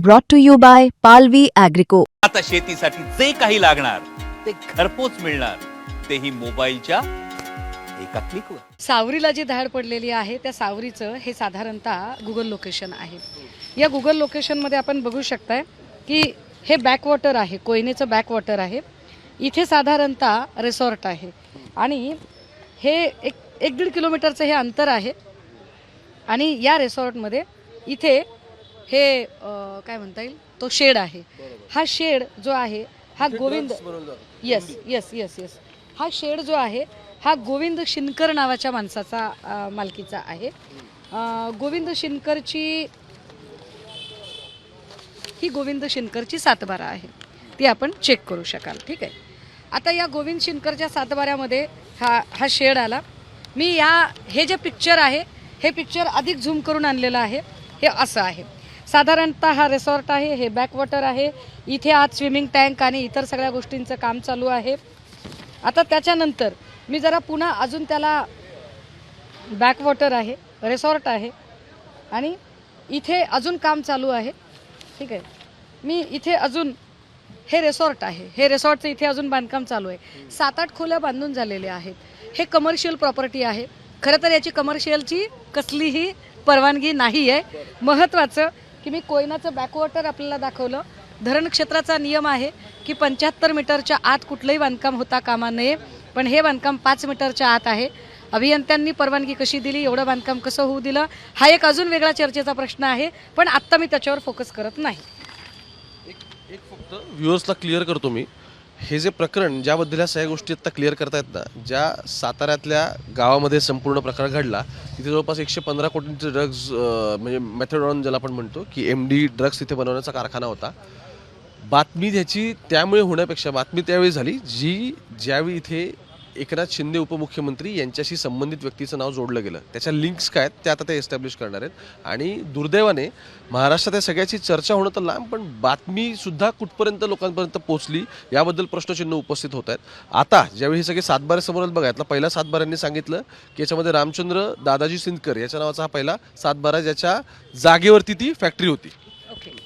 brought to you by Palvi Agrico. आता शेतीसाठी जे काही लागणार ते घरपोच मिळणार, तेही मोबाईलच्या एका क्लिकवर. सावरीला जी धाड पडलेली आहे त्या सावरीचं हे साधारणतः गुगल लोकेशन आहे. या गुगल लोकेशनमध्ये आपण बघू शकताय की हे बॅकवॉटर आहे, कोयनेचं बॅकवॉटर आहे. इथे साधारणतः रिसॉर्ट आहे आणि हे एक दीड किलोमीटरचं हे अंतर आहे. आणि या रिसॉर्टमध्ये इथे हे काय म्हणता येईल तो शेड आहे. हा शेड जो आहे हा Govind yes yes yes yes हा शेड जो आहे हा गोविंद शिनकर नावाच्या माणसाचा मालकीचा आहे. गोविंद शिनकरची ही गोविंद शिनकरची सातबारा आहे, ती आपण चेक करू शकाल. ठीक आहे. आता या गोविंद शिनकरच्या सातबाऱ्यामध्ये हा शेड आला. मी हे जे पिक्चर आहे हे पिक्चर अधिक झूम करून आणलेलं आहे. हे असं आहे साधारणतः. हा रिसॉर्ट आहे, हे बॅकवॉटर आहे. इथे आत स्विमिंग टँक आणि इतर सगळ्या गोष्टींचं काम चालू आहे. आता त्याच्यानंतर मी जरा पुन्हा अजून त्याला बॅकवॉटर आहे, रिसॉर्ट आहे आणि इथे अजून काम चालू आहे. ठीक आहे. मी इथे अजून हे रिसॉर्ट आहे, हे रिसॉर्टचं इथे अजून बांधकाम चालू आहे. 7-8 खोल्या बांधून झालेल्या आहेत. हे कमर्शियल प्रॉपर्टी आहे. खरं तर याची कमर्शियलची कसलीही परवानगी नाही आहे. महत्त्वाचं की मी कोयनाचं बॅकवॉटर आपल्याला दाखवलं. धरण क्षेत्राचा नियम आहे की 75 मीटरच्या आत कुठलंही बांधकाम होता कामा नये, पण हे बांधकाम 5 मीटरच्या आत आहे. अभियंत्यांनी परवानगी कशी दिली, एवढं बांधकाम कसं होऊ दिलं, हा एक अजून वेगळा चर्चेचा प्रश्न आहे, पण आत्ता मी त्याच्यावर फोकस करत नाही. एक फक्त व्ह्युअर्सला क्लिअर करतो मी, हे जे प्रकरण ज्याबद्दल ह्या सगळ्या गोष्टी आत्ता क्लिअर करतायत ना, ज्या साताऱ्यातल्या गावामध्ये संपूर्ण प्रकार घडला, तिथे जवळपास 115 कोटींचे ड्रग्ज म्हणजे मेथॅडॉन ज्याला आपण म्हणतो की MD ड्रग्ज तिथे बनवण्याचा कारखाना होता. बातमी त्याची त्यामुळे होण्यापेक्षा बातमी त्यावेळी झाली ज्यावेळी इथे एकनाथ शिंदे उपमुख्यमंत्री यांच्याशी संबंधित व्यक्तीचं नाव जोडलं गेलं. त्याच्या लिंक्स काय आहेत ते आता ते एस्टॅब्लिश करणार आहेत. आणि दुर्दैवाने महाराष्ट्रात या सगळ्याची चर्चा होणं तर लांब, पण बातमीसुद्धा कुठपर्यंत लोकांपर्यंत पोहोचली याबद्दल प्रश्नचिन्ह उपस्थित होत आहेत. आता ज्यावेळी हे सगळे सातबारे समोर आहेत बघा, यातला पहिला सातबाऱ्यांनी सांगितलं की याच्यामध्ये रामचंद्र दादाजी सिंदकर याच्या नावाचा हा पहिला सातबारा, ज्याच्या जागेवरती ती फॅक्टरी होती. ओके.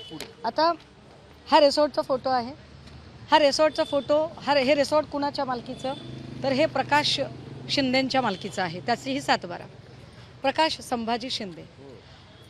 आता हा रिसॉर्टचा फोटो आहे. हा रिसॉर्टचा फोटो हे रिसॉर्ट कुणाच्या मालकीचं, तर हे प्रकाश शिंदेंच्या मालकीचं आहे. त्याची ही सातबारा. प्रकाश संभाजी शिंदे.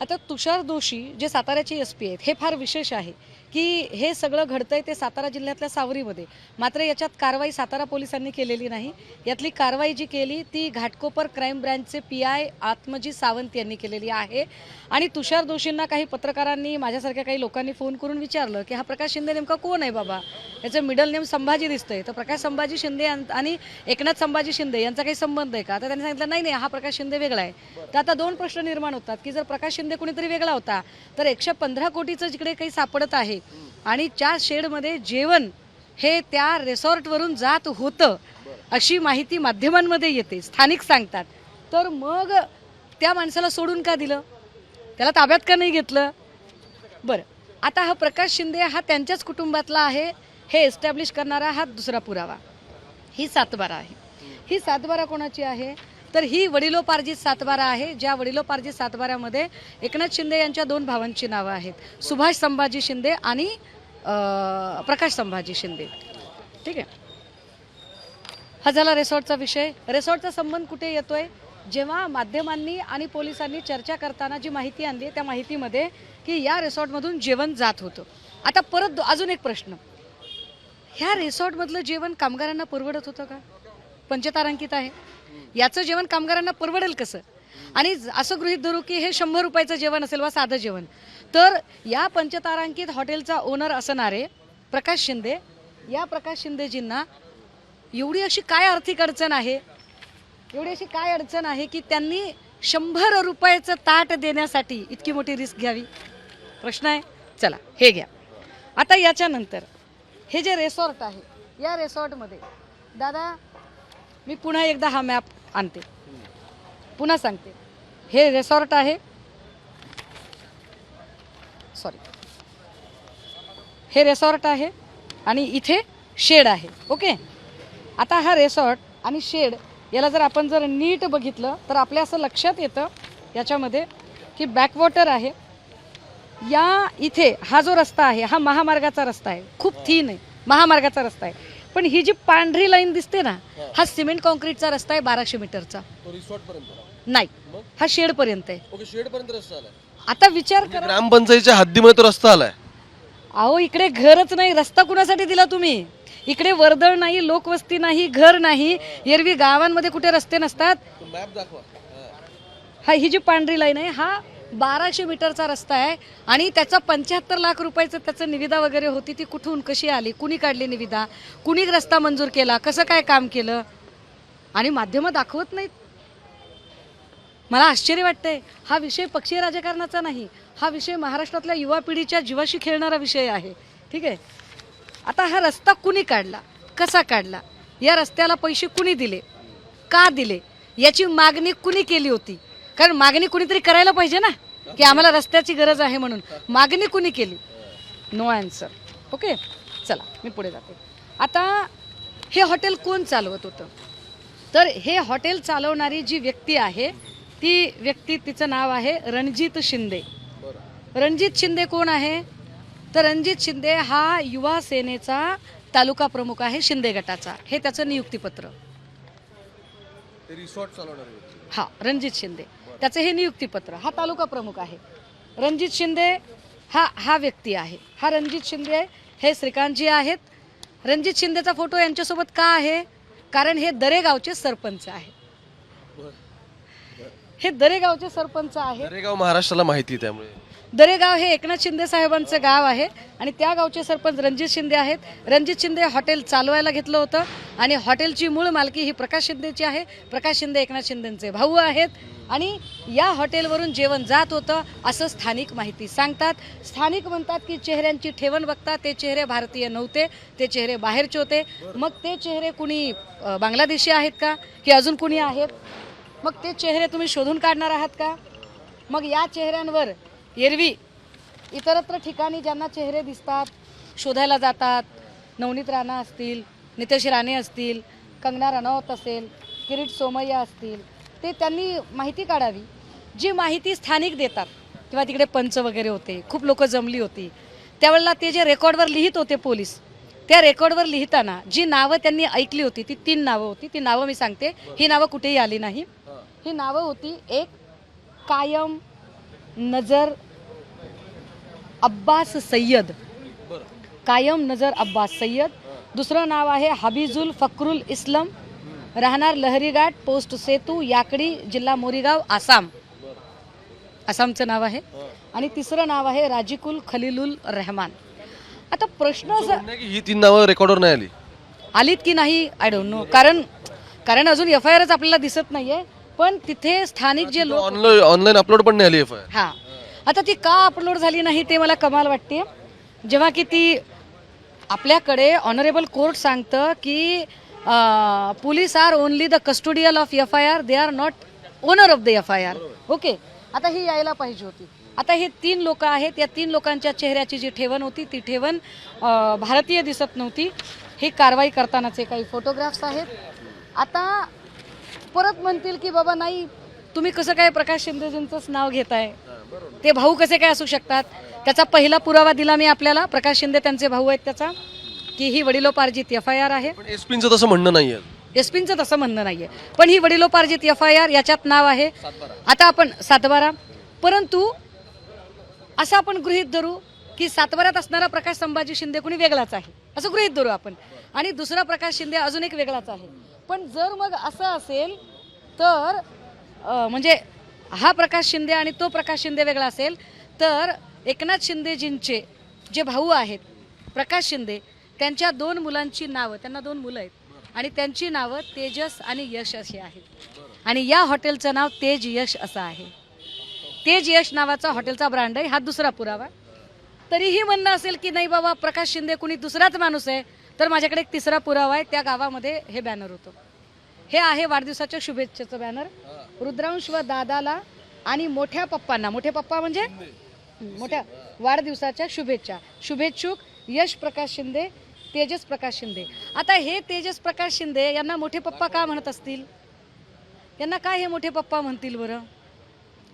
आता तुषार दोशी जे साताऱ्याचे SP आहेत, हे फार विशेष आहे की हे सगळं घडतंय ते सातारा जिल्ह्यातल्या सावरीमध्ये. मात्र याच्यात कारवाई सातारा पोलिसांनी केलेली नाही. यातली कारवाई जी केली ती घाटकोपर क्राईम ब्रँचचे PI आत्मजी सावंत यांनी केलेली आहे. आणि तुषार दोशींना काही पत्रकारांनी, माझ्यासारख्या काही लोकांनी फोन करून विचारलं की हा प्रकाश शिंदे नेमका कोण आहे बाबा, याचं मिडल नेम संभाजी दिसतंय, तर प्रकाश संभाजी शिंदे आणि एकनाथ संभाजी शिंदे यांचा काही संबंध आहे का. तर त्यांनी सांगितलं नाही हा प्रकाश शिंदे वेगळा आहे. तर आता 2 प्रश्न निर्माण होतात की जर प्रकाश शिंदे कुणीतरी वेगळा होता तर 115 कोटीचं जिकडे काही सापडत आहे आणि त्या शेडमध्ये जेवण हे त्या रिसॉर्टवरून जात होतं अशी माहिती माध्यमांमध्ये येते, स्थानिक सांगतात, तर मग त्या माणसाला सोडून का दिलं, त्याला ताब्यात का नाही घेतलं. बरं, आता हा प्रकाश शिंदे हा त्यांच्याच कुटुंबातला आहे हे एस्टॅब्लिश करणारा हा दुसरा पुरावा. ही सातबारा आहे. ही सातबारा कोणाची आहे, तर ही वडिलोपार्जित सातबारा आहे. ज्या वडिलोपार्जित सातबाऱ्यामध्ये एकनाथ शिंदे यांच्या 2 भावांची नावं आहेत, सुभाष संभाजी शिंदे आणि प्रकाश संभाजी शिंदे. ठीक आहे. हा झाला रिसॉर्टचा विषय. रिसॉर्टचा संबंध कुठे येतोय, जेव्हा माध्यमांनी आणि पोलिसांनी चर्चा करताना जी माहिती आणली त्या माहितीमध्ये की या रिसॉर्टमधून जेवण जात होतं. आता परत अजून एक प्रश्न, ह्या रिसॉर्टमधलं जेवण कामगारांना परवडत होतं का. पंचतारांकित आहे, याचं जेवण कामगारांना परवडेल कसं. आणि असं गृहीत धरू की हे 100 रुपयाचं जेवण असेल वा साधं जेवण, तर या पंचतारांकित हॉटेलचा ओनर असणारे प्रकाश शिंदे, या प्रकाश शिंदेजींना एवढी अशी काय आर्थिक अडचण आहे, एवढी अशी काय अडचण आहे की त्यांनी 100 रुपयाचं ताट देण्यासाठी इतकी मोठी रिस्क घ्यावी. प्रश्न आहे. चला हे घ्या. आता याच्यानंतर हे जे रिसॉर्ट आहे, या रिसॉर्टमध्ये दादा मी पुन्हा एकदा हा मॅप आणते, पुन्हा सांगते. हे रिसॉर्ट आहे, सॉरी, हे रिसॉर्ट आहे आणि इथे शेड आहे. ओके. आता हा रिसॉर्ट आणि शेड याला जर नीट बघितलं तर आपल्या असं लक्षात येतं याच्यामध्ये की बॅकवॉटर आहे या इथे हा जो रस्ता आहे हा महामार्गाचा रस्ता आहे, खूप थीन आहे, महामार्गाचा रस्ता आहे. पण ही जी पांढरी लाईन दिसते ना, हा सिमेंट कॉन्क्रीटचा रस्ता आहे 1200 मीटरचा. नाही, हा शेड पर्यंत आहे. ओके, शेड पर्यंत रस्ता आलाय. आता विचार करा, ग्रामपंचायतीच्या हद्दीमध्ये तो रस्ता आलाय. अहो इकडे घरच नाही, रस्ता कुणासाठी दिला तुम्ही? इकडे वर्दळ नाही, लोकवस्ती नाही, घर नाही. एरवी गावांमध्ये कुठे रस्ते नसतात. मॅप दाखवा. हा ही जी पांढरी लाईन आहे हा 1200 मीटरचा रस्ता आहे आणि त्याचा 75 लाख रुपयाचं त्याचं निविदा वगैरे होती. ती कुठून कशी आली, कुणी काढली निविदा, कुणी रस्ता मंजूर केला, कसं काय काम केलं, आणि माध्यमं दाखवत नाहीत. मला आश्चर्य वाटतंय. हा विषय पक्षीय राजकारणाचा नाही, हा विषय महाराष्ट्रातल्या युवा पिढीच्या जीवाशी खेळणारा विषय आहे. ठीक आहे. आता हा रस्ता कुणी काढला, कसा काढला, या रस्त्याला पैसे कुणी दिले, का दिले, याची मागणी कुणी केली होती? कारण मागणी कुणीतरी करायला पाहिजे ना, की आम्हाला रस्त्याची गरज आहे म्हणून. मागणी कुणी केली? No answer. ओके, चला मी पुढे जाते. आता हे हॉटेल कोण चालवत होतं? तर हे हॉटेल चालवणारी जी व्यक्ती आहे ती व्यक्ती, तिचं नाव आहे रणजित शिंदे. रणजित शिंदे कोण आहे? तर रणजित शिंदे हा युवा सेनेचा तालुका प्रमुख आहे, शिंदे गटाचा. हे त्याचं नियुक्तीपत्र. रिसॉर्ट चालवणार. हा, रणजित शिंदे त्याचं हे नियुक्तीपत्र. हा तालुका प्रमुख आहे. रणजित शिंदे हा व्यक्ती आहे. हा रणजित शिंदे हे श्रीकांतजी आहेत. रणजित शिंदेचा फोटो यांच्यासोबत का आहे? कारण हे दरेगावचे सरपंच आहे. हे दरेगावचे सरपंच आहे. दरेगाव महाराष्ट्राला माहिती आहे, त्यामुळे दरेगाव हे एकनाथ शिंदे साहेबांचं गाव आहे आणि त्या गावचे सरपंच रणजित शिंदे आहेत. रणजित शिंदे हॉटेल चालवायला घेतलं होतं आणि हॉटेलची मूळ मालकी ही प्रकाश शिंदेची आहे. प्रकाश शिंदे एकनाथ शिंदेंचे भाऊ आहेत आणि या हॉटेलवरून जेवण जात होतं असं स्थानिक माहिती सांगतात. स्थानिक म्हणतात की चेहऱ्यांची ठेवण बघता ते चेहरे भारतीय नव्हते, ते चेहरे बाहेरचे होते. मग ते चेहरे कुणी बांगलादेशी आहेत का, की अजून कुणी आहेत? मग ते चेहरे तुम्ही शोधून काढणार आहात का? मग या चेहऱ्यांवर एरवी इतरत्र ठिकाणी ज्यांना चेहरे दिसतात शोधायला जातात. नवनीत राणा असतील, नितेश राणे असतील, कंगना रनौत असेल, किरीट सोमय्या असतील, ते त्यांनी माहिती काढावी. जी माहिती स्थानिक देतात, किंवा तिकडे पंच वगैरे होते, खूप लोक जमली होती त्यावेळेला ते जे रेकॉर्डवर लिहित होते पोलीस, त्या रेकॉर्डवर लिहिताना जी नावं त्यांनी ऐकली होती ती 3 नावं होती. ती नावं मी सांगते, ही नावं कुठेही आली नाही. ही नावं होती, एक कायम नजर अब्बास सय्यद, कायम नजर अब्बास सय्यद. दुसरं नाव आहे हबीजुल फक्रुल इस्लम, राहणार लहरीघाट, पोस्ट सेतू, याकडी, जिल्हा मोरीगाव, आसाम. आसामचं नाव आहे. आणि तिसरं नाव आहे राजिकुल खलीलुल रहमान. आता प्रश्न असा, ही 3 नावं रेकॉर्डवर नाही आलीत की नाही आय डोंट नो, कारण अजून FIRच आपल्याला दिसत नाहीये. पण तिथे स्थानिक जे लोक, ऑनलाईन अपलोड पण नाही आली FIR. हा, आता ती का अपलोड झाली नाही ते मला कमाल वाटते. जेव्हा की ती आपल्याकडे ऑनरेबल कोर्ट सांगतं की police are only the custodial of FIR, they are not owner of the FIR. Okay, आता ही यायला पाहिजे होती. आता हे 3 लोक आहेत, या 3 लोकांच्या चेहऱ्याची जी ठेवण होती ती ठेवण भारतीय दिसत नव्हती. ही कारवाई करतानाचे काही फोटोग्राफ्स आहेत. आता परत म्हणतील की बाबा नाही, तुम्ही कसं काय प्रकाश शिंदेजींचंच नाव घेताय, ते भाऊ कसे काय असू शकतात? त्याचा पहिला पुरावा दिला मी आपल्याला, प्रकाश शिंदे त्यांचे भाऊ आहेत त्याचा, की ही वडिलोपार्जित FIR आहे. पण एसपींचं तसं म्हणणं नाहीये. एसपींचं तसं म्हणणं नाहीये, पण ही वडिलोपार्जित FIR, याच्यात नाव आहे आता आपण 7/12. परंतु असं आपण गृहीत धरू की 7/12 असणारा प्रकाश संभाजी शिंदे कुणी वेगळाच आहे, असं गृहीत धरू आपण, आणि दुसरा प्रकाश शिंदे अजून एक वेगळाच आहे. पण जर मग असं असेल तर म्हणजे हा प्रकाश शिंदे आणि तो प्रकाश शिंदे वेगळा असेल, तर एकनाथ शिंदेजींचे जे भाऊ आहेत प्रकाश शिंदे, त्यांच्या 2 मुलांची नावं, त्यांना 2 मुलं आहेत आणि त्यांची नावं तेजस आणि यश अशी आहेत. आणि या हॉटेलचं नाव तेज यश असं आहे. तेज यश नावाचा हॉटेलचा ब्रँड आहे. हा दुसरा पुरावा. तरीही म्हणणं असेल की नाही बाबा प्रकाश शिंदे कुणी दुसराच माणूस आहे, तर माझ्याकडे एक तिसरा पुरावा आहे. त्या गावामध्ये हे बॅनर होतं. हे आहे वाढदिवसाच्या शुभेच्छेचं बॅनर. रुद्रांश व दादाला आणि मोठ्या पप्पांना, मोठे पप्पा म्हणजे मोठ्या वाढदिवसाच्या शुभेच्छा. शुभेच्छुक यश प्रकाश शिंदे, तेजस प्रकाश शिंदे. आता हे तेजस प्रकाश शिंदे यांना मोठे पप्पा का म्हणत असतील? यांना काय हे मोठे पप्पा म्हणतील बरं?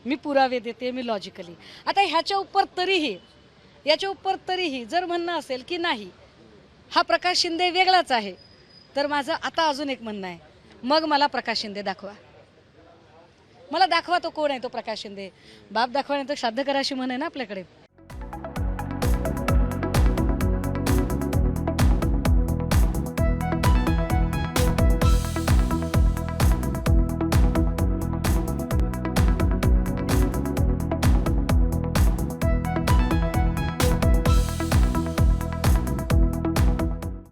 मी पुरावे देते, मी लॉजिकली. आता याच्या उपर तरीही जर म्हणणं असेल की नाही हा प्रकाश शिंदे वेगळाच आहे, तर माझं आता अजून एक म्हणणं आहे, मग मला प्रकाश शिंदे दाखवा. मला दाखवा तो कोण आहे तो प्रकाश शिंदे. बाप दाखवा नाही तर श्राद्ध करा अशी म्हण आहे ना आपल्याकडे.